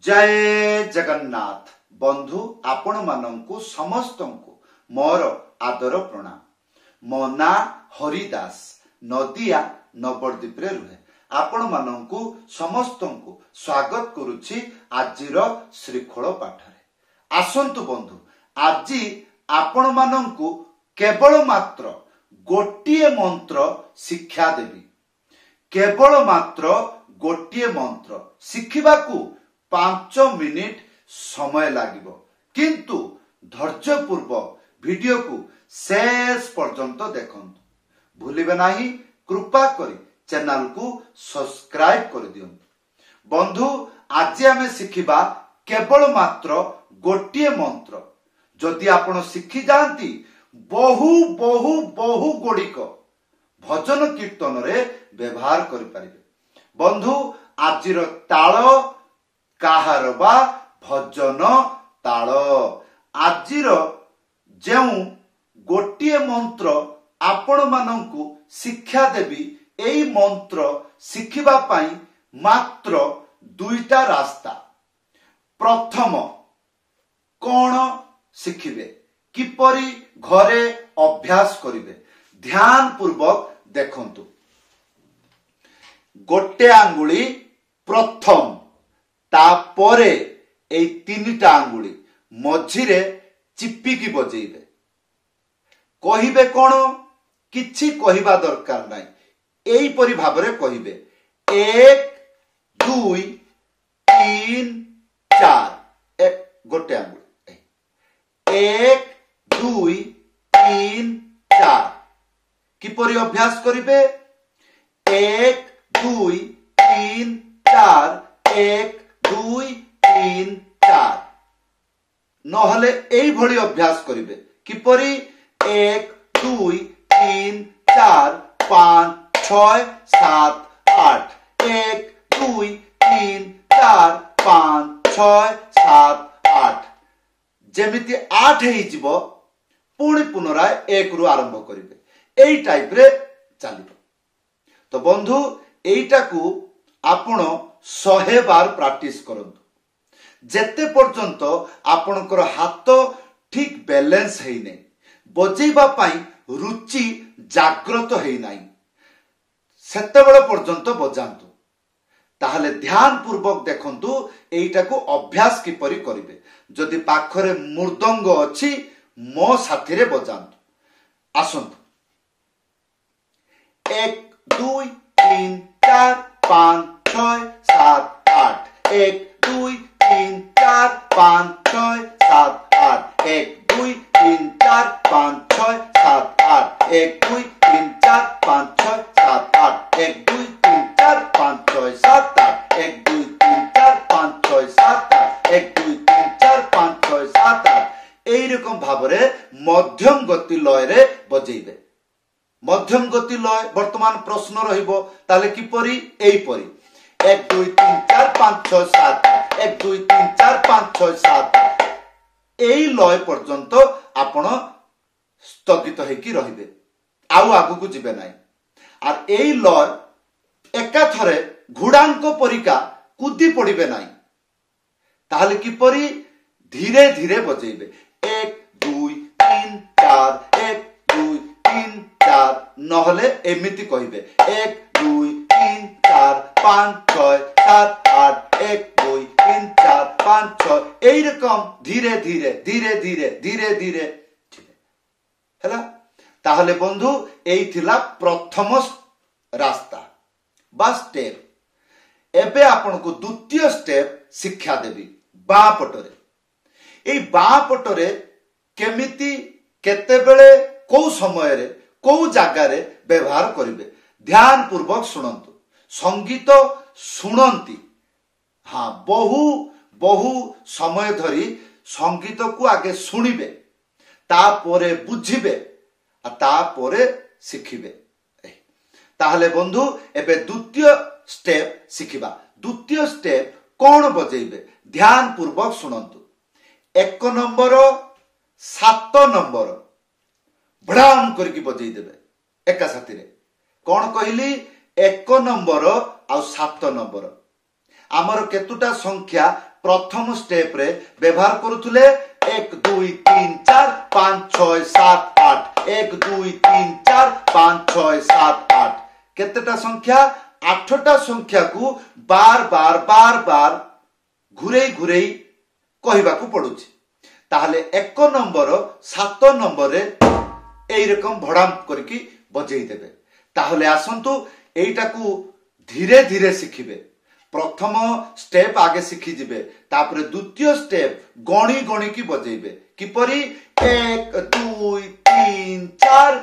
जय जगन्नाथ बंधु आपण मानंकु समस्तंकु मोर आदर प्रणाम। मो ना हरिदास नदिया नवद्वीप रे रुहे आपण मानंकु समस्तंकु स्वागत करुछि आजिर श्रीखोल पाठरे। आसंतु बंधु आज आपण मानंकु केवल मात्र गोटिए मंत्र शिक्षा देबी। केवल मात्र गोटिए मंत्र शिखिबाकू 5 मिनिट समय लागिबो, किंतु धैर्य पूर्वक वीडियो को शेष पर्यंत देखंतु। भूलिबे नाही, कृपा करी चैनल को सब्सक्राइब कर दियंतु। बंधु आज आमे शिखिबा केवल मात्र गोटिए मंत्र। जदि आपण शिखि जानती बहु बहु बहु गुड़िक भजन कीर्तन रे व्यवहार करि परिबे। बंधु आजिर ताल काहार बा भजन ताल आजिर जेउ गोटिए मंत्र आपण मानंकु शिक्षा देबी। एई मंत्र शिखिबा पाई मात्र 2टा रास्ता। प्रथम कोन शिखिबे, किपरि घरे अभ्यास करिवे, ध्यान पूर्वक देखंतु। गोटे आंगुली प्रथम, तापरे एई 3टा आंगुली मझिरे चिपिकी बजेइबे। कहिबे कोन, किछि कहिबा दरकार नाही, एई परि भाबरे कहिबे 1 2 3 4। गोटे आंगुली 1 2 3 4। किपरि अभ्यास करिबे 1 2 3 4 1 2 3 4। नहले एई भली अभ्यास करिबे किपरि 1 2 3 4 5 6 7 8। 1 2 3 4 5 6 7 8। जेमिति 8 हेइ जिवो पुणी पुनराय 1 रु आरंभ करिबे। एई टाइप रे चलिबो। तो बंधु एइटा को आपण 100 बार प्रैक्टिस करंतु। जेते पर्यंत आपनकर हाथ ठीक बैलेंस हेइ नै, बजेइबा पाई रुचि जागृत हेइ नै, सेतेबेले पर्यंत बजांतु। ताहले ध्यान पूर्वक देखंतु एइटा को अभ्यास किपरि करिवे। जदि पाखरे मृदंग अछि मो साथी रे बजांतु। आसंतु 1 2 3 4 5 6 7 8। 1 2 3 4 5 6 7 8। 1 2 3 4 5 6 7 8। 1 2 3 4 5 6 7 8। 1 2 3 4 5 6 7 8। 1 2 3 4 5 6 7 8। 1 2 3 4 5 6 7 8। एई रकम भाबरे मध्यम गति लय रे बजेइबे। मध्यम गति लय वर्तमान प्रश्न रहिबो ताले किपरि एई परि 1 2 3 4 5 6 7 8। 1 2 3 4 5 6 7 8। एई लय पर्यंत आपण स्थगित हेकि रहिबे, आउ आगु को जिबे नाही। आर एई लय एका थरे घुडांक परिका कुदी पड़िबे नाही। ताहले किपरि धीरे धीरे बजेइबे 1 2 3 4 1 2 3 4। नहले एमिति कहिबे 1 2 3 4 5 6 7 8। 1 2 3 4 5 6। एई रकम धीरे धीरे धीरे धीरे धीरे धीरे हैला। ताहले बंधु एई थिला प्रथम रास्ता बा स्टेप। एबे आपन को द्वितीय स्टेप शिक्षा देबी बा पटरे। एई बा पटरे केमिति केतेबेले को समय रे को जागा रे व्यवहार करिवे, ध्यान पूर्वक सुनंतु। संगीत सुनंती, हाँ बहु बहु समय धरी संगीत को आगे सुनिबे, तापरे बुझिबे, तापरे शिखिबे। ताहले बंधु एबे द्वितीय स्टेप शिखिबा। द्वितीय स्टेप कोन बजेइबे, ध्यान पूर्वक सुनंतु। 1 नंबर 7 नंबर भड़ाम करके बजेई देबे एका साथी रे। कोन कहली 1 नंबर आ 7 नंबर। आमर केतुटा संख्या प्रथम स्टेप रे व्यवहार करुथुले 1 2 3 4 5 6 7 8 1 2 3 4 5 6 7 8 केतेटा संख्या 8टा संख्या को बार बार बार बार घुरे घुरे कहबा को पड़ुछि ताहले 1 नंबर 7 नंबर रे एई रकम भड़ाम करके बजेई देबे ताहले आसंतु एइटा को धीरे धीरे शिखिबे प्रथम स्टेप आगे शिखि जिबे तापरे द्वितीय स्टेप गणी गणी की बजेइबे किपरि 1 2 3 4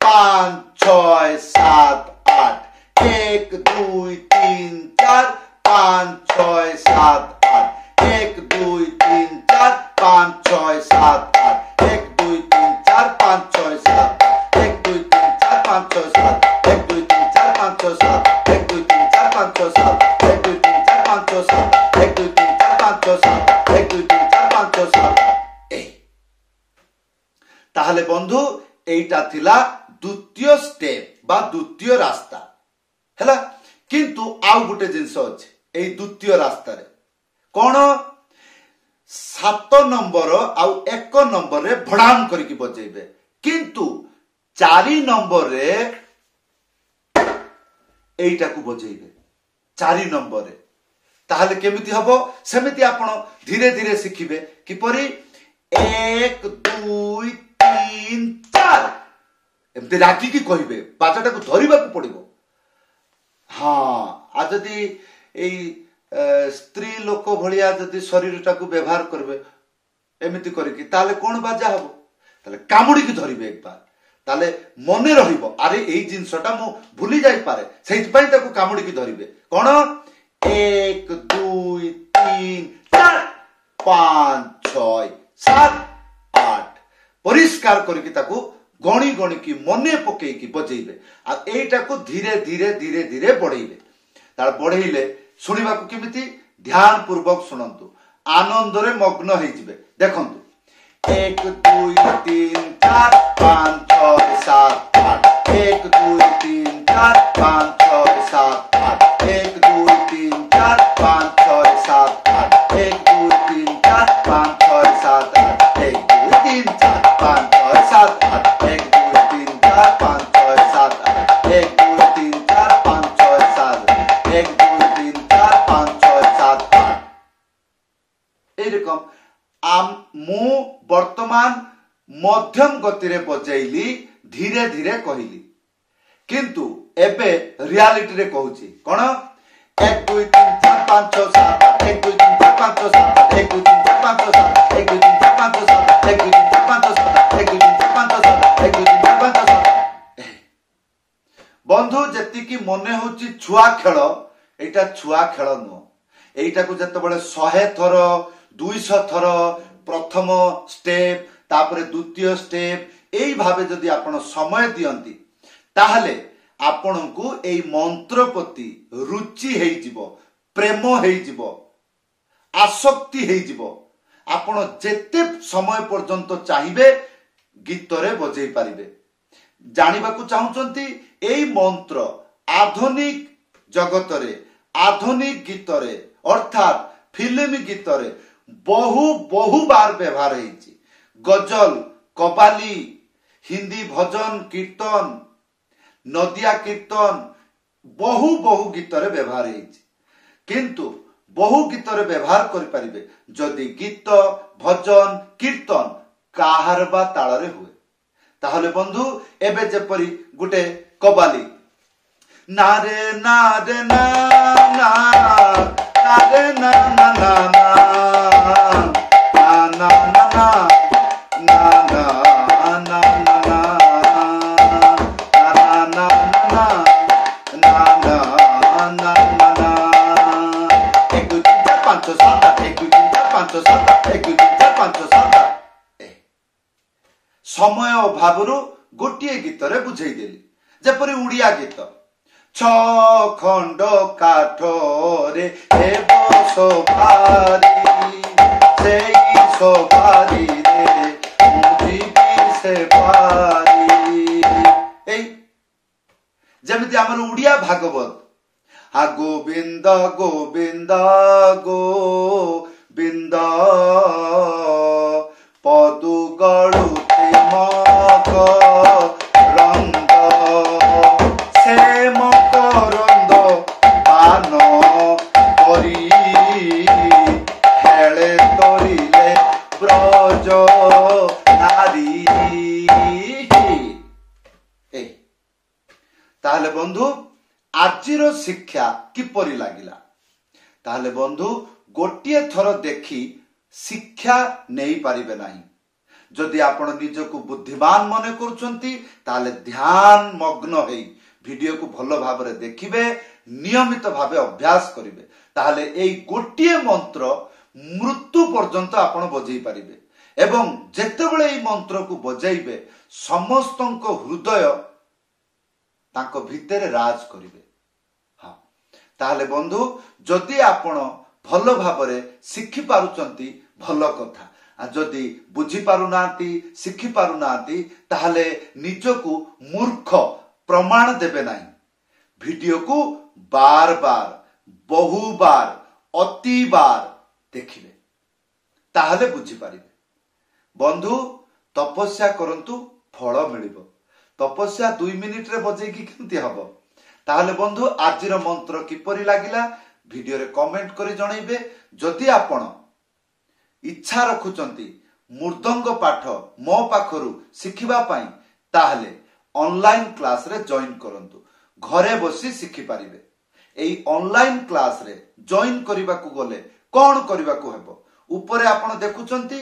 5 6 7 8 1 2 3 4 5 6 7 8 1 2 3 4 5 6 7 8 1 2 3 4 5 6 7 1 2 3 4 5 6 7 1 2 3 4 5 6 7 1 2 3 4 5 6 7 1 2 3 4 5 6 7 1 2 3 4 5 6 7 1 2 3 4 5 6 7 ए ताहले बंधु एइटा थिला द्वितीय स्टेप बा द्वितीय रास्ता हैला किंतु आउ गुटे जिंस अछि एई द्वितीय रास्ता रे कोन 7 नंबर आउ 1 नंबर रे भड़ाम करके बजेइबे किंतु 4 नंबर रे एइटा को बजेइबे 4 नंबर रे ताहले केमिति हबो सेमिति आपण धीरे धीरे शिखिबे किपरि 1 2 3 4 एमते राखी की कहिबे बाजाटा को धरिबा को पड़िबो हाँ आज जदि एई स्त्री लोक भलिया जदि शरीरटा को व्यवहार करबे एमिति करके ताले कोन बाजा हबो ताले कामुडी की धरिबे एक बार ताले मने रहिबो अरे एई जिंसटा मु भूली जाई पारे सेहि पई ताको कामुडी की धरिबे कोन 1 2 3 4 5 6 7 8 परिष्कार करके ताको गणी गणी की मने पकई की बजेइबे आ एटा को धीरे धीरे धीरे धीरे बढ़ेइबे तार बढ़ेइले सुनिबा को केमिति ध्यान पूर्वक सुनंतु आनंद रे मग्न हेइ जिबे देखंतु 1 2 3 4 5 6 7 8 1 2 3 4 5 6 7 8 1 2 3 4 5 6 7 8 1 2 3 4 5 6 7 8 1 2 3 4 5 6 7 8 1 2 3 4 5 6 7 8 1 2 3 4 5 6 7 1 2 3 4 5 6 7 8 एरकम आम मु वर्तमान मध्यम गति रे बजाइली धीरे धीरे कहली किंतु एबे रियलिटी रे कहूची कोन 1 2 3 4 5 6 7 8 1 2 3 4 5 6 7 8 1 2 3 4 5 6 7 1 2 3 4 5 6 7 1 2 3 4 5 6 7 1 2 3 4 5 6 7 1 2 3 4 5 6 7 बंधु जति की मने होची छुआ खेल एटा छुआ खेल नो एटा को जते बळे 100 थर 200 थर प्रथम स्टेप तापरे द्वितीय स्टेप एई भाबे जदि आपण समय दियंती ताहले आपण को एई मंत्र प्रति रुचि हेइ जिवो प्रेम हेइ जिवो आसक्ति हेइ जिवो आपण जेते समय पर्यंत चाहिबे गीत रे बजेई पारिबे जानिबा को चाहुचंती एई मंत्र आधुनिक जगत रे आधुनिक गीत रे अर्थात फिल्म गीत रे बहु बहु बार व्यवहार हेछि गजल कबाली हिंदी भजन कीर्तन नदिया कीर्तन बहु बहु गीत रे व्यवहार हेछि किंतु बहु गीत रे व्यवहार करि परिबे जदि गीत भजन कीर्तन काहार बा ताळ रे हुए ताहले बंधु एबे जेपरि गुटे कबाली नारे नारे ना ना नारे ना ना ना ना ना ना ना ना ना समय अभाव गोटे गीत रे बुझे देली जेपरि उड़िया गीत 6 खंड काठ रे सोफारी सोफारी रे से पारी जमिति हमर उड़िया भागवत गोविंद गोविंद गोविंद पदु गळुते मकरंद से मकरंद पान करी हेले तोरिले ब्रज नारी। ताहले बंधु आजिर शिक्षा किपरि लागिला? ताहले बंधु गोटिए थर देखी शिक्षा नहीं पारिबे नहीं। जदि आपण निजको बुद्धिमान मने करछंती ताहले ध्यान मग्न हेई वीडियो को भलो भाबरे देखिबे, नियमित भाबे अभ्यास करिवे, ताहले एई गोटिए मंत्र मृत्यु पर्यंत आपण बजै पारिबे। एवं जेतेबेले एई मंत्र को बजाइबे समस्तंको हृदय तांको भितरे राज करिवे। हाँ, ताहले बंधु जदि आपण भलो भाबरे शिखि पारुचंती भलो कथा, जदि बुझी पारु नांती शिखि पारु नांती ताहले निजको मूर्ख प्रमाण देबे नहीं। वीडियो को बार बार बहु बार अति बार देखिबे, ताहले बुझी पारिबे। बंधु तपस्या करंतु फल मिलिबो। तपस्या 2 मिनिट रे बजे की केमती हबो? ताहले बंधु आजिर मंत्र किपरि लागिला वीडियो रे कमेंट करी जणाइबे। जदि आपण इच्छा रखुचंती मृदंग पाठ मो पाखरु शिखिबा पई ताहले ऑनलाइन क्लास रे जॉइन करंतु, घरे बसी शिखि पारिबे। एई ऑनलाइन क्लास रे जॉइन करिबा को गले कोन करिबा को हेबो? ऊपरे आपण देखुचंती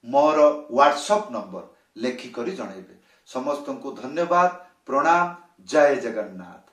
मोर व्हाट्सएप नंबर लेखि करी जणाइबे। समस्त को धन्यवाद, प्रणाम, जय जगन्नाथ।